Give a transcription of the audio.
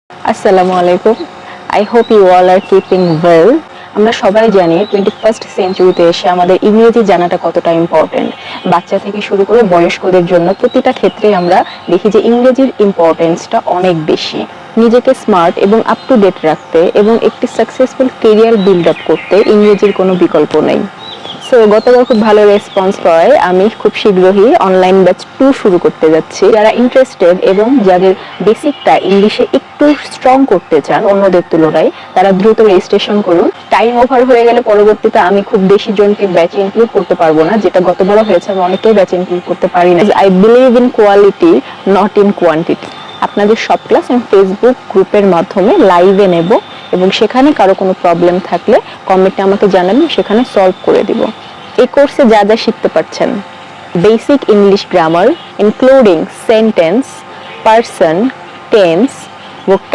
আসসালামু আলাইকুম। I hope you all are keeping well. আমরা সবাই জানি 21st সেঞ্চুরিতে এসে আমাদের ইংরেজি জানাটা কতটা ইম্পর্টেন্ট। বাচ্চা থেকে শুরু করে বয়স্কদের জন্য প্রতিটা ক্ষেত্রে আমরা দেখি যে ইংরেজির ইম্পর্টেন্সটা অনেক বেশি। নিজেকে স্মার্ট এবং আপ টু ডেট রাখতে এবং একটি সাকসেসফুল কেরিয়ার বিল্ড আপ করতে ইংরেজির কোনো বিকল্প নেই। সো গতবার খুব ভালো রেসপন্স পাওয়ায় আমি খুব শীঘ্রই অনলাইন ব্যাচ 2 শুরু করতে যাচ্ছি। যারা ইন্টারেস্টেড এবং যাদের বেসিকটা ইংলিশে একটু স্ট্রং করতে চান অন্যদের তুলনায়, তারা দ্রুত রেজিস্ট্রেশন করুন। টাইম ওভার হয়ে গেলে পরবর্তীতে আমি খুব বেশি জনকে ব্যাচে ইনক্লুড করতে পারবো না, যেটা গতবারও হয়েছে। আমি অনেকেই ব্যাচে ইনক্লুড করতে পারি না। I believe in quality, not in quantity. আপনাদের সব ক্লাস আমি ফেসবুক গ্রুপের মাধ্যমে লাইভে নেব এবং সেখানে কারো কোনো প্রবলেম থাকলে কমেন্টে আমাকে জানাবেন, সেখানে সলভ করে দিব। এই কোর্সে যা যা শিখতে পারছেন: basic English grammar including sentence, person, tense,